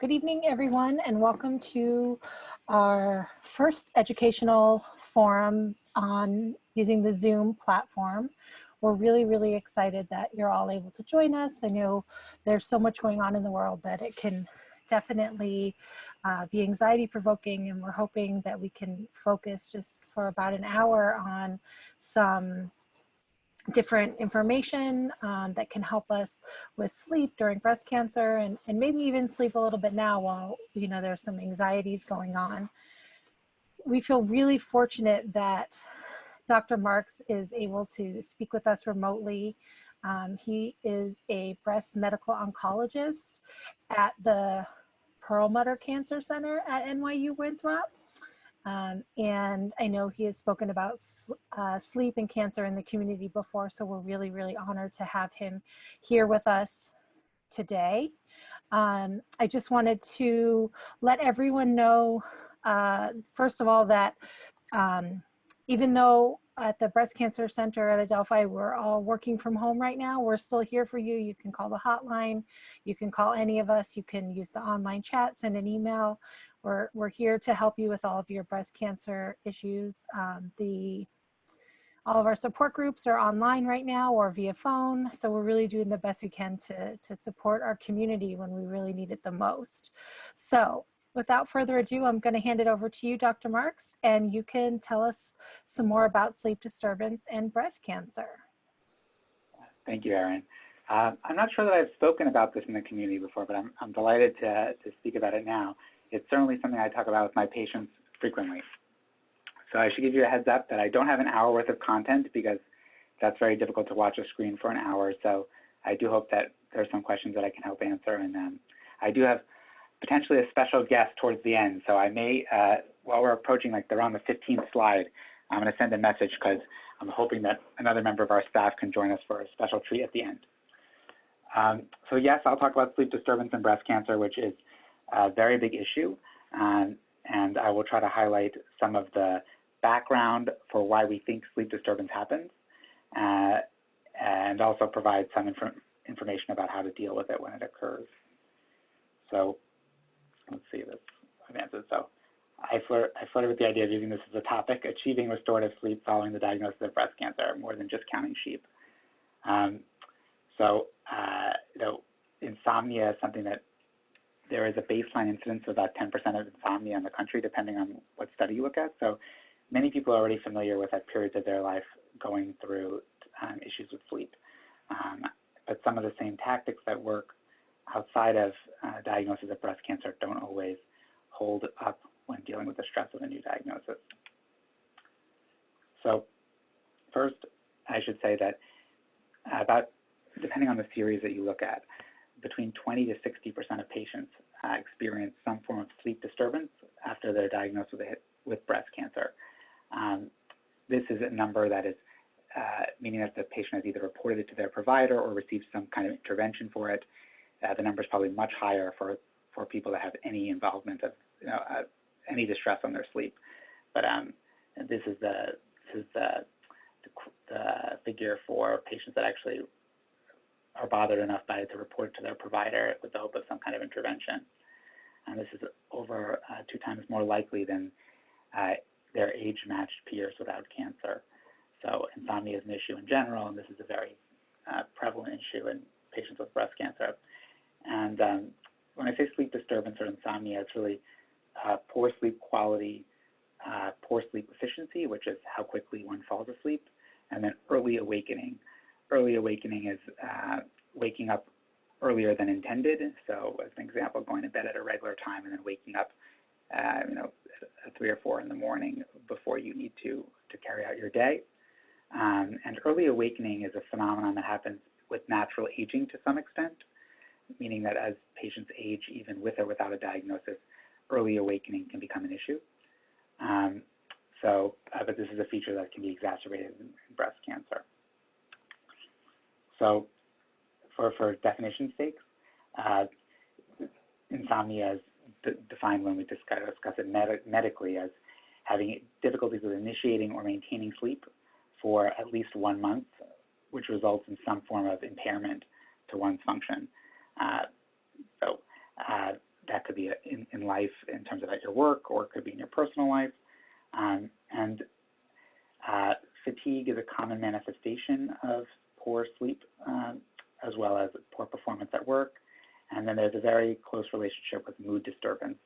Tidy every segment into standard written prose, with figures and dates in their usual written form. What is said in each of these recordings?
Good evening, everyone, and welcome to our first educational forum on using the Zoom platform. We're really excited that you're all able to join us. I know there's so much going on in the world that it can definitely be anxiety provoking, and we're hoping that we can focus just for about an hour on some different information that can help us with sleep during breast cancer and maybe even sleep a little bit now while there's some anxieties going on. We feel really fortunate that Dr. Marks is able to speak with us remotely. He is a breast medical oncologist at the Perlmutter Cancer Center at NYU Winthrop. And I know he has spoken about sleep and cancer in the community before, so we're really honored to have him here with us today. I just wanted to let everyone know, first of all, that even though at the Breast Cancer Center at Adelphi, we're all working from home right now, we're still here for you. You can call the hotline, you can call any of us, you can use the online chat, send an email. We're here to help you with all of your breast cancer issues. All of our support groups are online right now or via phone, so we're really doing the best we can to support our community when we really need it the most. So without further ado, I'm going to hand it over to you, Dr. Marks, and you can tell us some more about sleep disturbance and breast cancer. Thank you, Erin. I'm not sure that I've spoken about this in the community before, but I'm delighted to speak about it now. It's certainly something I talk about with my patients frequently. So I should give you a heads up that I don't have an hour worth of content because that's very difficult to watch a screen for an hour. So I do hope that there's some questions that I can help answer. And I do have potentially a special guest towards the end. So I may, while we're approaching like around the 15th slide, I'm going to send a message because I'm hoping that another member of our staff can join us for a special treat at the end. So yes, I'll talk about sleep disturbance and breast cancer, which is a very big issue. And I will try to highlight some of the background for why we think sleep disturbance happens, and also provide some information about how to deal with it when it occurs. So let's see this advances. So I flirted with the idea of using this as a topic, achieving restorative sleep following the diagnosis of breast cancer, more than just counting sheep. Insomnia is something that there is a baseline incidence of about 10% of insomnia in the country, depending on what study you look at. So many people are already familiar with that periods of their life going through issues with sleep. But some of the same tactics that work outside of diagnosis of breast cancer don't always hold up when dealing with the stress of a new diagnosis. So first, I should say that depending on the series that you look at, between 20 to 60% of patients experience some form of sleep disturbance after they're diagnosed with breast cancer. This is a number that is meaning that the patient has either reported it to their provider or received some kind of intervention for it. The number is probably much higher for people that have any involvement of any distress on their sleep. But this is the figure for patients that actually are bothered enough by it to report to their provider with the hope of some kind of intervention. And this is over 2 times more likely than their age-matched peers without cancer. So insomnia is an issue in general, and this is a very prevalent issue in patients with breast cancer. And when I say sleep disturbance or insomnia, it's really poor sleep quality, poor sleep efficiency, which is how quickly one falls asleep, and then early awakening. Early awakening is waking up earlier than intended. So as an example, going to bed at a regular time and then waking up at 3 or 4 in the morning before you need to carry out your day. And early awakening is a phenomenon that happens with natural aging to some extent, meaning that as patients age, even with or without a diagnosis, early awakening can become an issue. But this is a feature that can be exacerbated in breast cancer. So for definition's sake, insomnia is defined when we discuss it medically as having difficulties with initiating or maintaining sleep for at least 1 month, which results in some form of impairment to one's function. that could be in life in terms of at your work, or it could be in your personal life. Fatigue is a common manifestation of poor sleep, as well as poor performance at work. And then there's a very close relationship with mood disturbance,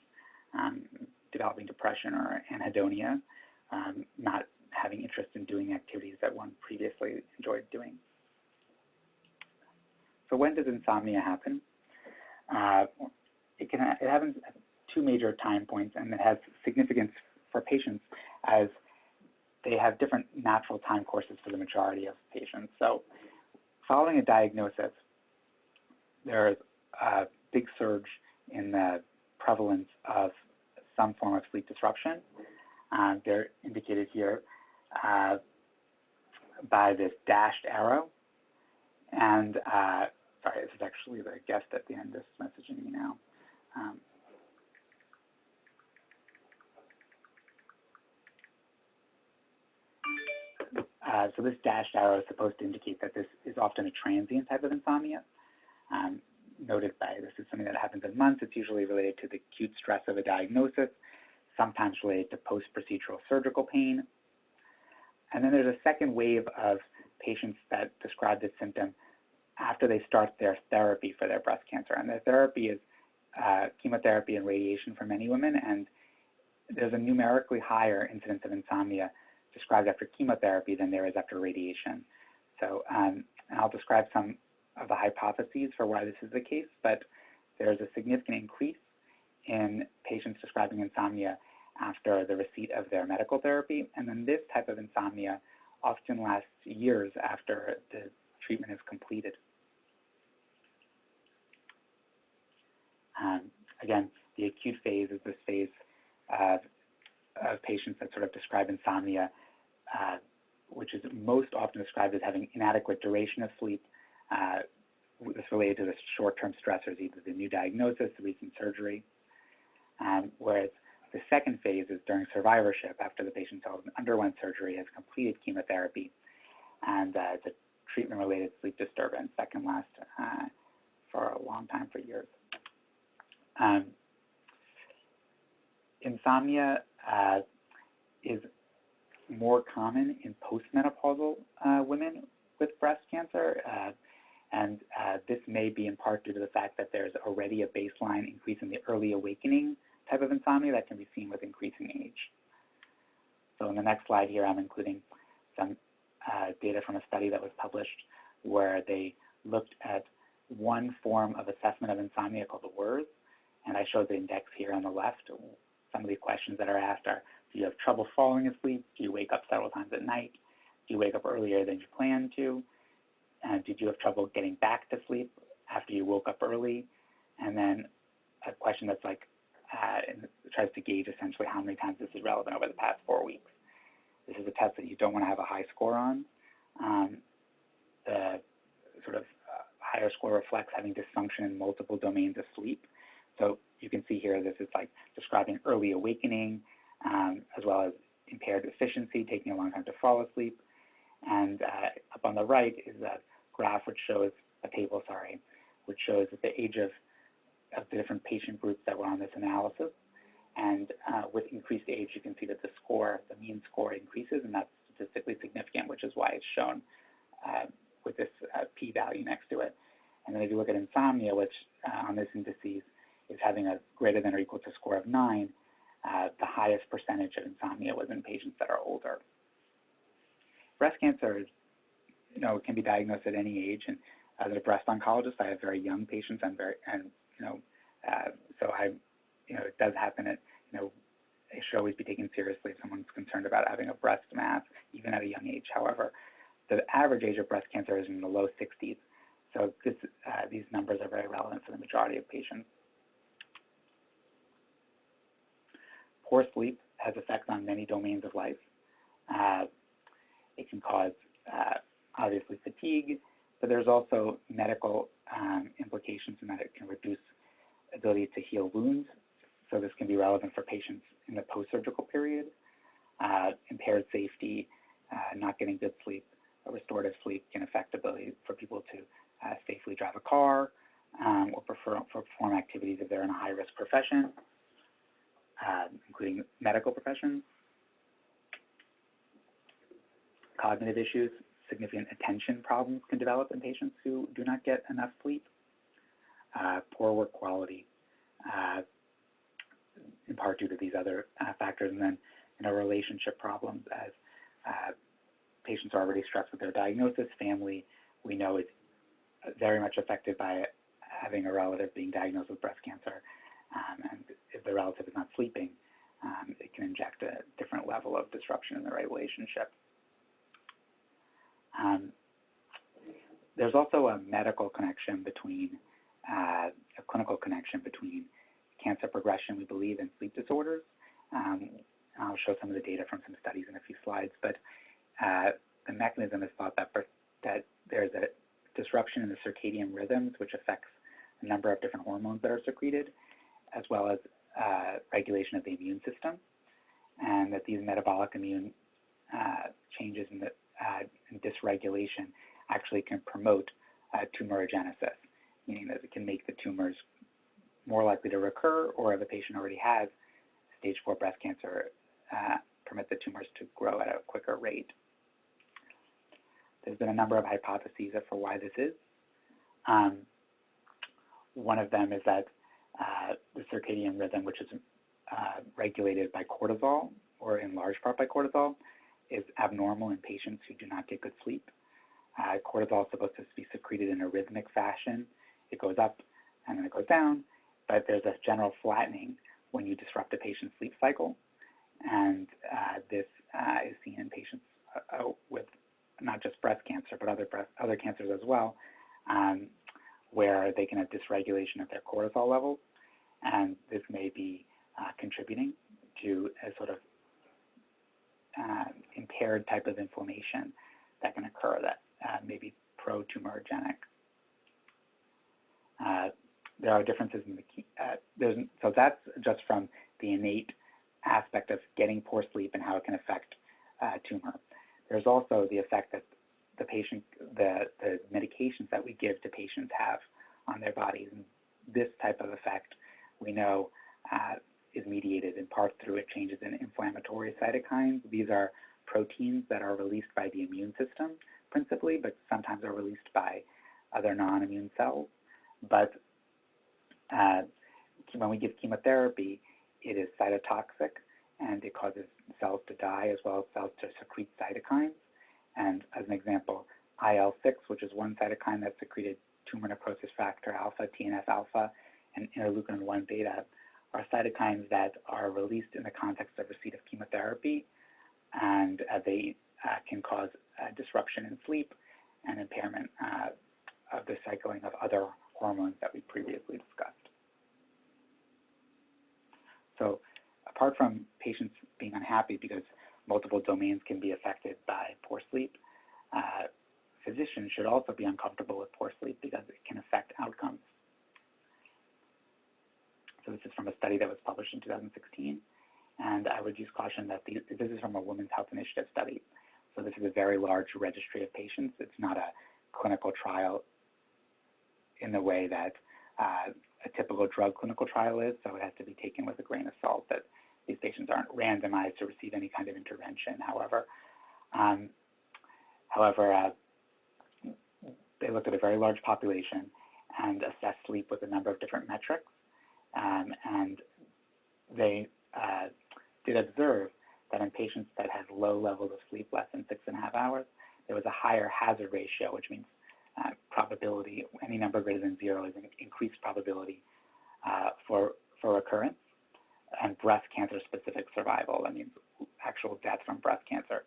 developing depression or anhedonia, not having interest in doing activities that one previously enjoyed doing. So when does insomnia happen? It happens at 2 major time points, and it has significance for patients as they have different natural time courses for the majority of patients. So following a diagnosis, there's a big surge in the prevalence of some form of sleep disruption. They're indicated here by this dashed arrow. And sorry, this is actually the guest at the end that's messaging me now. So this dashed arrow is supposed to indicate that this is often a transient type of insomnia. Noted by this is something that happens in months. It's usually related to the acute stress of a diagnosis, sometimes related to post-procedural surgical pain. And then there's a second wave of patients that describe this symptom after they start their therapy for their breast cancer. And their therapy is chemotherapy and radiation for many women, and there's a numerically higher incidence of insomnia described after chemotherapy than there is after radiation. So and I'll describe some of the hypotheses for why this is the case, but there's a significant increase in patients describing insomnia after the receipt of their medical therapy. And then this type of insomnia often lasts years after the treatment is completed. Again, the acute phase is this phase of patients that sort of describe insomnia, which is most often described as having inadequate duration of sleep. This related to the short-term stressors, either the new diagnosis, the recent surgery. Whereas the second phase is during survivorship, after the patient underwent surgery, has completed chemotherapy, and it's a treatment-related sleep disturbance that can last for a long time, for years. Insomnia is more common in postmenopausal women with breast cancer, and this may be in part due to the fact that there's already a baseline increase in the early awakening type of insomnia that can be seen with increasing age. So in the next slide here, I'm including some data from a study that was published where they looked at one form of assessment of insomnia called the WIRS, and I showed the index here on the left. Some of the questions that are asked are, do you have trouble falling asleep? Do you wake up several times at night? Do you wake up earlier than you planned to? Did you have trouble getting back to sleep after you woke up early? And then a question that's like, tries to gauge essentially how many times this is relevant over the past 4 weeks. This is a test that you don't want to have a high score on. The sort of higher score reflects having dysfunction in multiple domains of sleep. So you can see here, this is like describing early awakening, as well as impaired efficiency, taking a long time to fall asleep. And up on the right is a graph which shows, a table, sorry, which shows that the age of the different patient groups that were on this analysis. And with increased age, you can see that the score, the mean score increases, and that's statistically significant, which is why it's shown with this p-value next to it. And then if you look at insomnia, which on this indices is having a greater than or equal to score of 9, the highest percentage of insomnia was in patients that are older. Breast cancer is, can be diagnosed at any age, and as a breast oncologist, I have very young patients. So it does happen. It should always be taken seriously if someone's concerned about having a breast mass, even at a young age. However, the average age of breast cancer is in the low 60s, so these numbers are very relevant for the majority of patients. Poor sleep has effects on many domains of life. It can cause, obviously, fatigue, but there's also medical implications in that it can reduce ability to heal wounds. So this can be relevant for patients in the post-surgical period. Impaired safety, not getting good sleep, restorative sleep can affect ability for people to safely drive a car or perform activities if they're in a high-risk profession. profession, including medical professions, cognitive issues, significant attention problems can develop in patients who do not get enough sleep, poor work quality, in part due to these other factors, and then relationship problems as patients are already stressed with their diagnosis. Family, we know, is very much affected by having a relative being diagnosed with breast cancer, and if the relative is not sleeping, it can inject a different level of disruption in the relationship. There's also a medical connection between, a clinical connection between cancer progression, we believe, and sleep disorders. I'll show some of the data from some studies in a few slides, but the mechanism is thought that there's a disruption in the circadian rhythms, which affects a number of different hormones that are secreted, as well as regulation of the immune system, and that these metabolic immune changes in the dysregulation actually can promote tumorigenesis, meaning that it can make the tumors more likely to recur, or if a patient already has stage 4 breast cancer, permit the tumors to grow at a quicker rate. There's been a number of hypotheses for why this is. One of them is that the circadian rhythm, which is regulated by cortisol, or in large part by cortisol, is abnormal in patients who do not get good sleep. Cortisol is supposed to be secreted in a rhythmic fashion. It goes up and then it goes down, but there's a general flattening when you disrupt a patient's sleep cycle, and this is seen in patients with not just breast cancer, but other cancers as well, where they can have dysregulation of their cortisol levels, and this may be contributing to a sort of impaired type of inflammation that can occur that may be pro-tumorigenic. There are differences in the so that's just from the innate aspect of getting poor sleep and how it can affect tumor. There's also the effect that the medications that we give to patients have on their bodies. And this type of effect, we know, is mediated in part through changes in inflammatory cytokines. These are proteins that are released by the immune system principally, but sometimes are released by other non-immune cells. But when we give chemotherapy, it is cytotoxic, and it causes cells to die as well as cells to secrete cytokines. And as an example, IL-6, which is one cytokine that secreted tumor necrosis factor alpha, TNF-alpha, and interleukin-1 beta, are cytokines that are released in the context of receipt of chemotherapy, and they can cause disruption in sleep and impairment of the cycling of other hormones that we previously discussed. So apart from patients being unhappy because multiple domains can be affected by poor sleep, physicians should also be uncomfortable with poor sleep because it can affect outcomes. So this is from a study that was published in 2016, and I would use caution that this is from a Women's Health Initiative study. So this is a very large registry of patients. It's not a clinical trial in the way that a typical drug clinical trial is, so it has to be taken with a grain of salt that these patients aren't randomized to receive any kind of intervention. However, they looked at a very large population and assessed sleep with a number of different metrics, and they did observe that in patients that had low levels of sleep, less than 6.5 hours, there was a higher hazard ratio, which means probability, any number greater than 0 is an increased probability for recurrence, and breast cancer specific survival, that means actual death from breast cancer.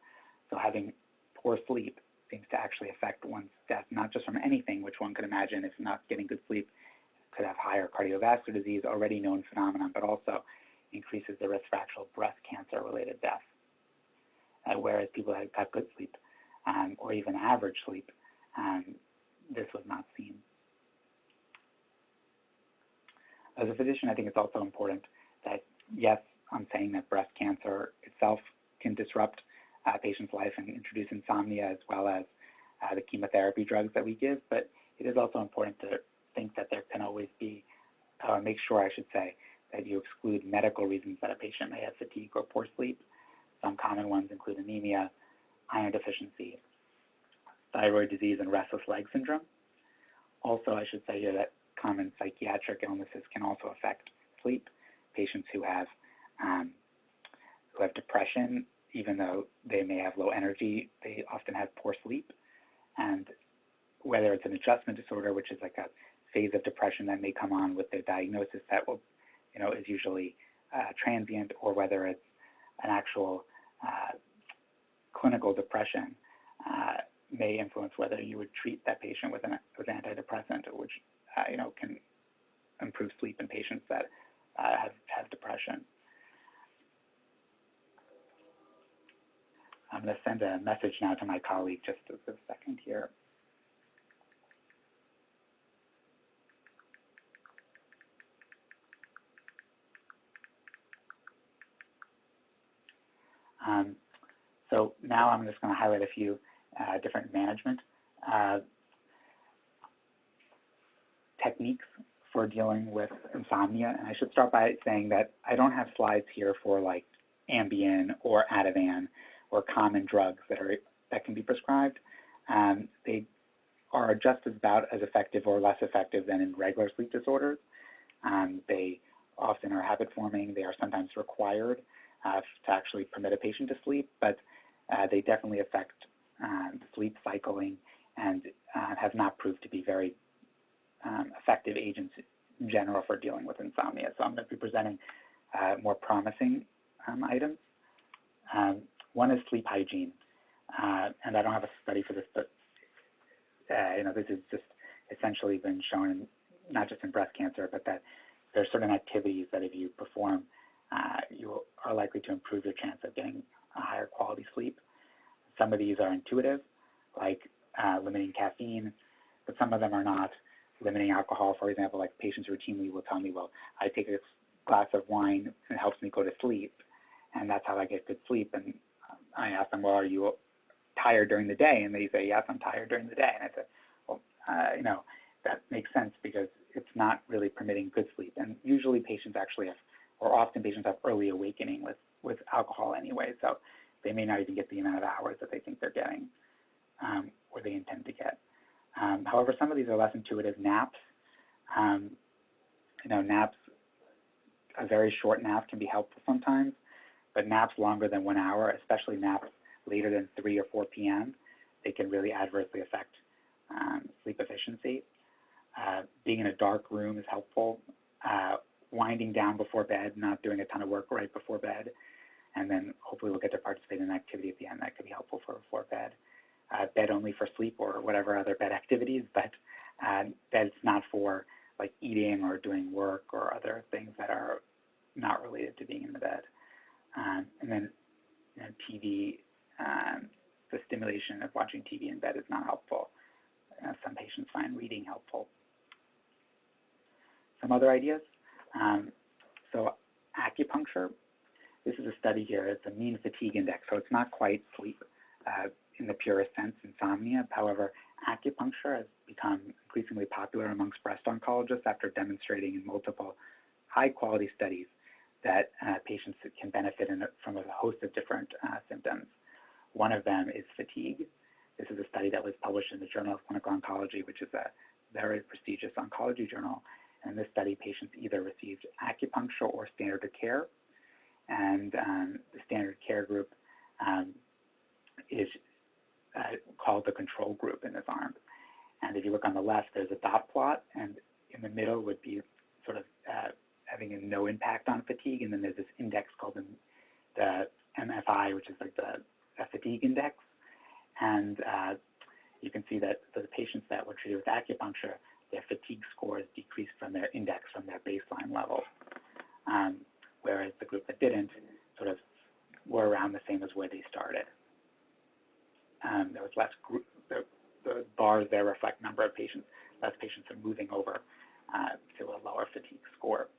So having poor sleep seems to actually affect one's death, not just from anything, which one could imagine if not getting good sleep could have higher cardiovascular disease, already known phenomenon, but also increases the risk for actual breast cancer related death. Whereas people that got good sleep or even average sleep, this was not seen. As a physician, I think it's also important that, yes, I'm saying that breast cancer itself can disrupt a patient's life and introduce insomnia as well as the chemotherapy drugs that we give, but it is also important to think that there can always be, make sure I should say, that you exclude medical reasons that a patient may have fatigue or poor sleep. Some common ones include anemia, iron deficiency, thyroid disease, and restless leg syndrome. Also, I should say here that common psychiatric illnesses can also affect sleep. Patients who have depression, even though they may have low energy, they often have poor sleep. And whether it's an adjustment disorder, which is like a phase of depression that may come on with their diagnosis that will, is usually transient, or whether it's an actual clinical depression, may influence whether you would treat that patient with an antidepressant, which can improve sleep in patients that have depression. I'm going to send a message now to my colleague just a second here. So now I'm just going to highlight a few different management techniques for dealing with insomnia. And I should start by saying that I don't have slides here for like Ambien or Ativan or common drugs that can be prescribed. They are just about as effective or less effective than in regular sleep disorders. They often are habit forming. They are sometimes required to actually permit a patient to sleep, but they definitely affect sleep cycling and have not proved to be very effective agents in general for dealing with insomnia. So I'm going to be presenting more promising items. One is sleep hygiene, and I don't have a study for this, but this is just essentially been shown, not just in breast cancer, but that there are certain activities that if you perform, you are likely to improve your chance of getting a higher quality sleep. Some of these are intuitive, like limiting caffeine, but some of them are not. Limiting alcohol, for example, like patients routinely will tell me, well, I take a glass of wine and it helps me go to sleep, and that's how I get good sleep. And I ask them, well, are you tired during the day? And they say, yes, I'm tired during the day. And I said, well, that makes sense because it's not really permitting good sleep. And usually patients actually have, or often patients have early awakening with alcohol anyway, so they may not even get the amount of hours that they think they're getting or they intend to get. However, some of these are less intuitive. Naps, naps, a very short nap can be helpful sometimes, but naps longer than 1 hour, especially naps later than 3 or 4 p.m., they can really adversely affect sleep efficiency. Being in a dark room is helpful. Winding down before bed, not doing a ton of work right before bed, and then hopefully we'll get to participate in an activity at the end that could be helpful for before bed. Bed only for sleep or whatever other bed activities, but bed's not for like eating or doing work or other things that are not related to being in the bed. And then TV, the stimulation of watching TV in bed is not helpful. Some patients find reading helpful. Some other ideas. So acupuncture, this is a study here. It's a mean fatigue index, so it's not quite sleep in the purest sense, insomnia. However, acupuncture has become increasingly popular amongst breast oncologists after demonstrating in multiple high-quality studies that patients can benefit from a host of different symptoms. One of them is fatigue. This is a study that was published in the Journal of Clinical Oncology, which is a very prestigious oncology journal. And in this study, patients either received acupuncture or standard of care. And the standard care group is called the control group in this arm. And if you look on the left, there's a dot plot, and in the middle would be sort of having a no impact on fatigue, and then there's this index called the MFI, which is like the fatigue index. And you can see that for the patients that were treated with acupuncture, their fatigue scores decreased from their index, from their baseline level, whereas the group that didn't sort of were around the same as where they started. There was less group, the bars there reflect number of patients. Less patients are moving over to a lower fatigue score.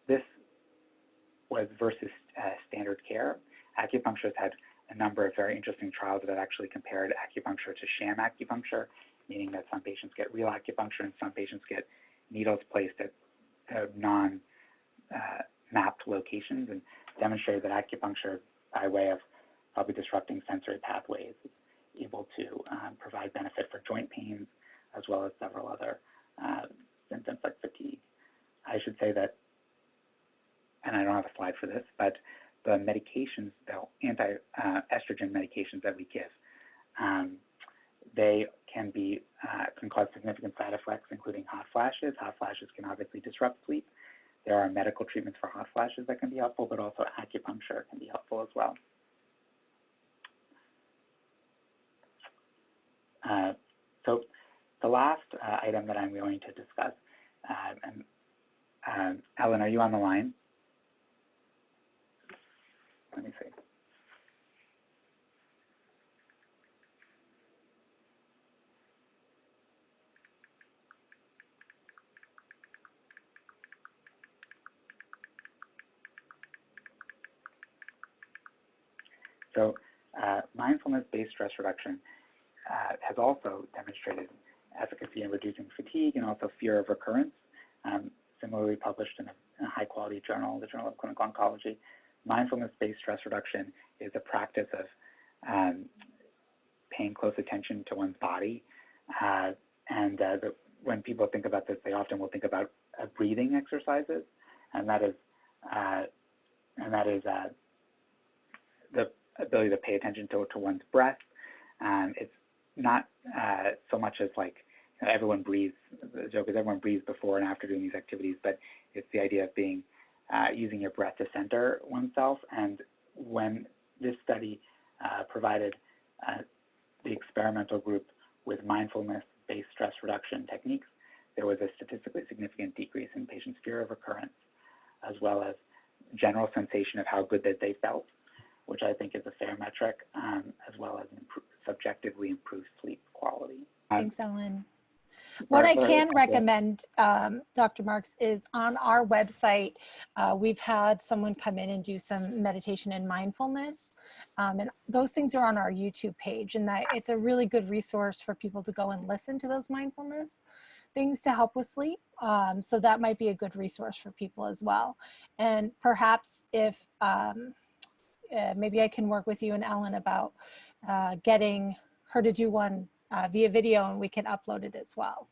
This was versus standard care. Acupuncture has had a number of very interesting trials that actually compared acupuncture to sham acupuncture, meaning that some patients get real acupuncture and some patients get needles placed at mapped locations and demonstrated that acupuncture, by way of probably disrupting sensory pathways, is able to provide benefit for joint pains, as well as several other symptoms like fatigue. I should say that, and I don't have a slide for this, but the medications, the anti-estrogen medications that we give, they can cause significant side effects, including hot flashes. Hot flashes can obviously disrupt sleep. There are medical treatments for hot flashes that can be helpful, but also acupuncture can be helpful as well. So the last item that I'm going to discuss, and Ellen, are you on the line? Let me see. So mindfulness-based stress reduction has also demonstrated efficacy in reducing fatigue and also fear of recurrence. Similarly published in a high-quality journal, the Journal of Clinical Oncology. Mindfulness-based stress reduction is a practice of paying close attention to one's body. When people think about this, they often will think about breathing exercises, and that is the ability to pay attention to one's breath. It's not so much as like, you know, everyone breathes. The joke is everyone breathes before and after doing these activities, but it's the idea of being using your breath to center oneself. And when this study provided the experimental group with mindfulness-based stress reduction techniques, there was a statistically significant decrease in patients' fear of recurrence, as well as general sensation of how good that they felt, which I think is a fair metric, as well as subjectively improved sleep quality. Thanks, Ellen. What I can recommend, Dr. Marks, is on our website, we've had someone come in and do some meditation and mindfulness, and those things are on our YouTube page, and that it's a really good resource for people to go and listen to those mindfulness things to help with sleep. So that might be a good resource for people as well. And perhaps if maybe I can work with you and Ellen about getting her to do one via video, and we can upload it as well.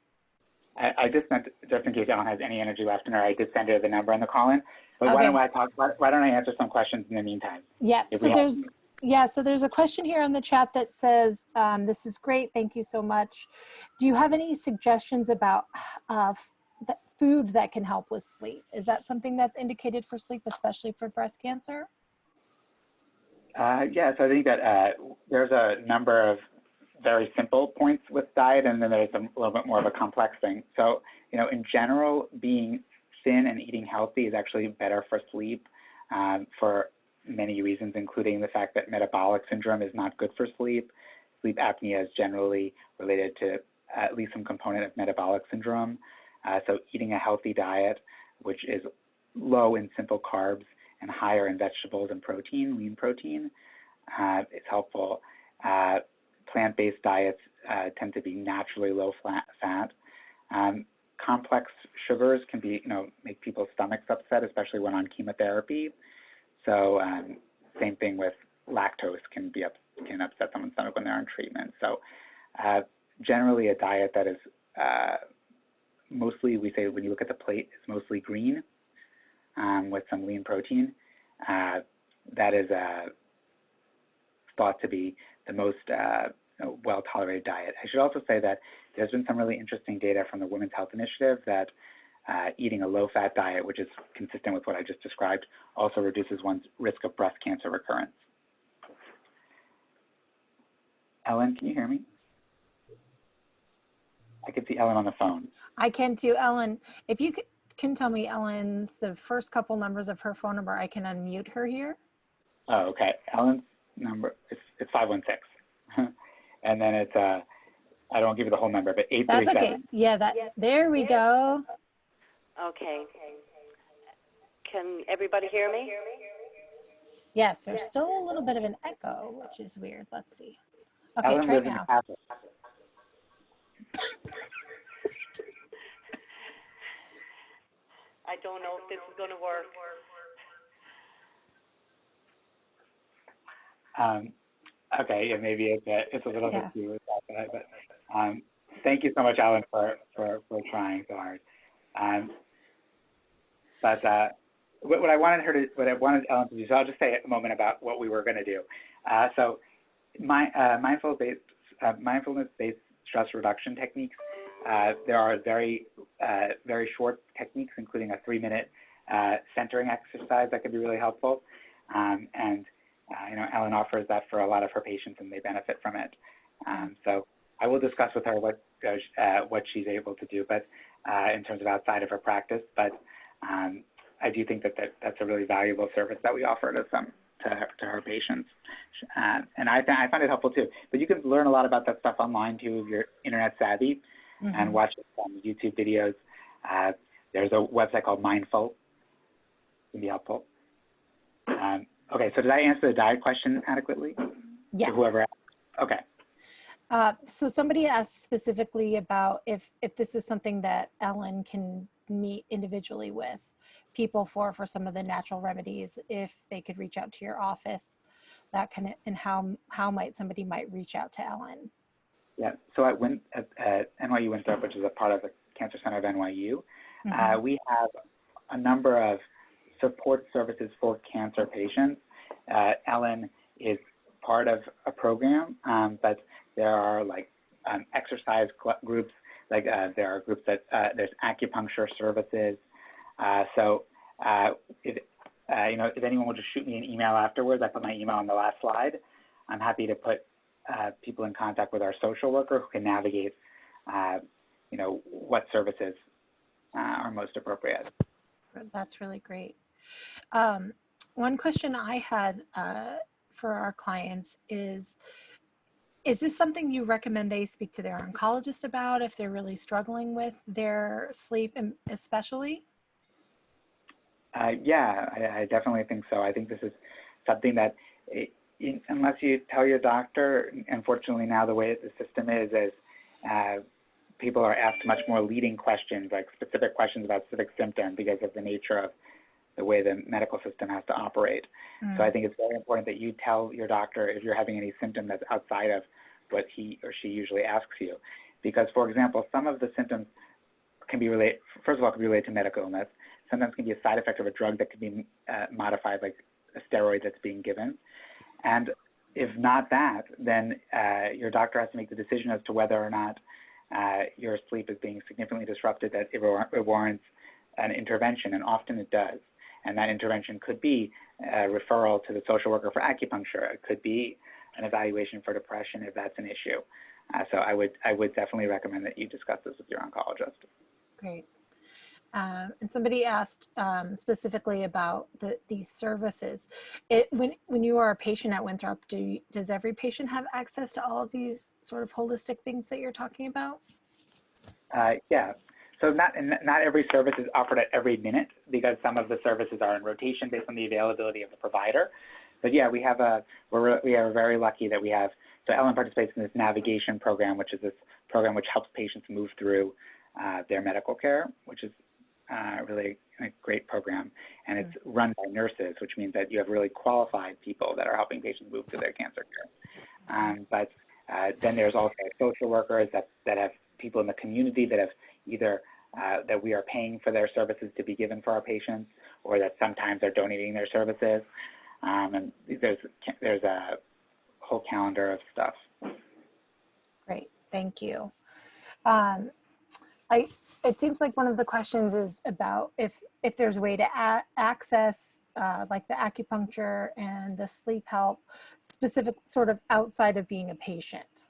I just sent, just in case Ellen has any energy left in her, I did send her the number on the call-in. But Okay. why don't I answer some questions in the meantime? Yeah. So there's a question here on the chat that says, "This is great. Thank you so much. Do you have any suggestions about food that can help with sleep? Is that something that's indicated for sleep, especially for breast cancer?" Yes, I think that there's a number of very simple points with diet, and then there's a little bit more of a complex thing. So, you know, in general, being thin and eating healthy is actually better for sleep for many reasons, including the fact that metabolic syndrome is not good for sleep. Sleep apnea is generally related to at least some component of metabolic syndrome. So eating a healthy diet, which is low in simple carbs and higher in vegetables and protein, lean protein, is helpful. Plant-based diets tend to be naturally low fat. Complex sugars can be, make people's stomachs upset, especially when on chemotherapy. So same thing with lactose can upset someone's stomach when they're on treatment. So generally a diet that is mostly, we say when you look at the plate, it's mostly green with some lean protein. That is thought to be the most well-tolerated diet. I should also say that there's been some really interesting data from the Women's Health Initiative that eating a low-fat diet, which is consistent with what I just described, also reduces one's risk of breast cancer recurrence. Ellen, can you hear me? I can see Ellen on the phone. I can too. Ellen, if you can tell me the first couple numbers of her phone number, I can unmute her here. Oh, okay. Ellen's number, it's 516. And then it's, I don't give you the whole number, but 837. That's okay. Yeah, there we go. Okay. Can everybody hear me? Yes, there's still a little bit of an echo, which is weird. Let's see. Okay, Ellen try lives now. in a castle. I don't know if this is going to work. Okay, yeah, maybe it's a little bit too that, but thank you so much, Ellen, for trying so hard. But what I wanted Ellen to do, so I'll just say a moment about what we were going to do. So mindfulness-based stress reduction techniques. There are very short techniques, including a 3-minute centering exercise that can be really helpful. Ellen offers that for a lot of her patients, and they benefit from it. So I will discuss with her what she's able to do, but in terms of outside of her practice. But I do think that's a really valuable service that we offer to her patients, and I find it helpful too. But you can learn a lot about that stuff online too if you're internet savvy, and watch some YouTube videos. There's a website called Mindful. It can be helpful. Okay, so did I answer the diet question adequately? Yes. Whoever asked? Okay. So somebody asked specifically about if this is something that Ellen can meet individually with people for some of the natural remedies, if they could reach out to your office, that kind of, and how might somebody reach out to Ellen? Yeah, so at NYU Winthrop, which is a part of the Cancer Center of NYU, we have a number of support services for cancer patients. Ellen is part of a program, but there are exercise groups, there are groups that there's acupuncture services. So if anyone will just shoot me an email afterwards, I put my email on the last slide. I'm happy to put people in contact with our social worker who can navigate, what services are most appropriate. That's really great. One question I had for our clients is this something you recommend they speak to their oncologist about if they're really struggling with their sleep, especially? Yeah, I definitely think so. I think this is something that, unless you tell your doctor, unfortunately now the way the system is people are asked much more leading questions, like specific questions about specific symptoms because of the nature of the way the medical system has to operate. So I think it's very important that you tell your doctor if you're having any symptom that's outside of what he or she usually asks you. Because, for example, some of the symptoms can be related, first of all, can be related to medical illness. Sometimes can be a side effect of a drug that can be modified, like a steroid that's being given. And if not that, then your doctor has to make the decision as to whether or not your sleep is being significantly disrupted, that it warrants an intervention, and often it does. And that intervention could be a referral to the social worker for acupuncture. It could be an evaluation for depression if that's an issue. So I would definitely recommend that you discuss this with your oncologist. Great. And somebody asked specifically about these services. When you are a patient at Winthrop, does every patient have access to all of these sort of holistic things that you're talking about? Yeah. So not every service is offered at every minute because some of the services are in rotation based on the availability of the provider. But yeah, we are very lucky that we have. So Ellen participates in this navigation program, which is this program which helps patients move through their medical care, which is really a great program, and it's run by nurses, which means that you have really qualified people that are helping patients move through their cancer care. But then there's also social workers that have people in the community that have either that we are paying for their services to be given for our patients, or that sometimes are donating their services. And there's a whole calendar of stuff. Great, thank you. It seems like one of the questions is about if there's a way to access like the acupuncture and the sleep help specific sort of outside of being a patient.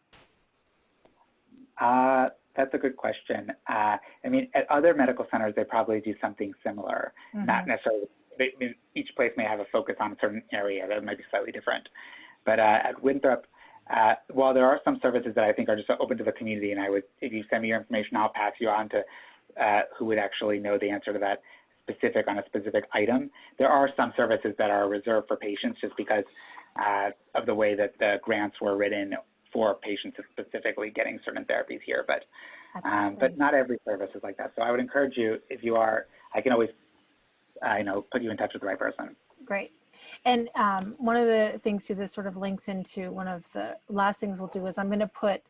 That's a good question. I mean, at other medical centers, they probably do something similar. Not necessarily, each place may have a focus on a certain area that might be slightly different. But at Winthrop, while there are some services that I think are just open to the community, and if you send me your information, I'll pass you on to who would actually know the answer to that on a specific item. There are some services that are reserved for patients just because of the way that the grants were written for patients specifically getting certain therapies here. But not every service is like that. So I would encourage you, if you are, I can always put you in touch with the right person. Great. And one of the things too, this sort of links into one of the last things we'll do is I'm going to put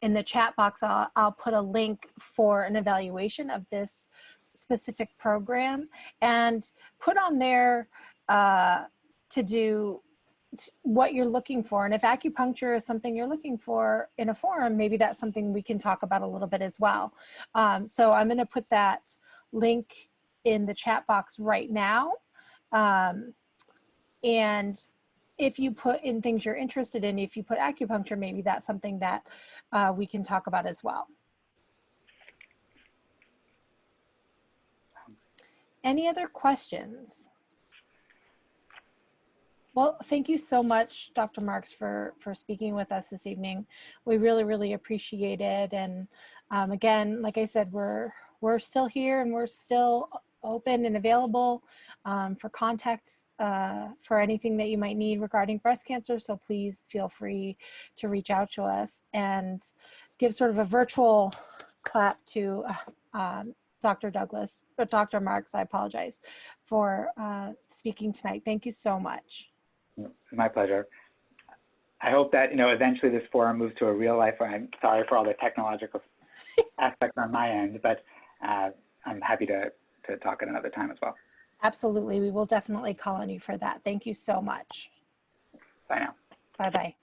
in the chat box, I'll put a link for an evaluation of this specific program and put on there to do what you're looking for. And if acupuncture is something you're looking for in a forum, maybe that's something we can talk about a little bit as well. So I'm going to put that link in the chat box right now. And if you put in things you're interested in, if you put acupuncture, maybe that's something that we can talk about as well. Any other questions? Well, thank you so much, Dr. Marks, for speaking with us this evening. We really, really appreciate it. And again, like I said, we're still here and we're still open and available for contacts for anything that you might need regarding breast cancer. So please feel free to reach out to us and give sort of a virtual clap to Dr. Douglas, or Dr. Marks, I apologize, for speaking tonight. Thank you so much. My pleasure. I hope that, eventually this forum moves to a real life. I'm sorry for all the technological aspects on my end, but I'm happy to talk at another time as well. Absolutely. We will definitely call on you for that. Thank you so much. Bye now. Bye-bye.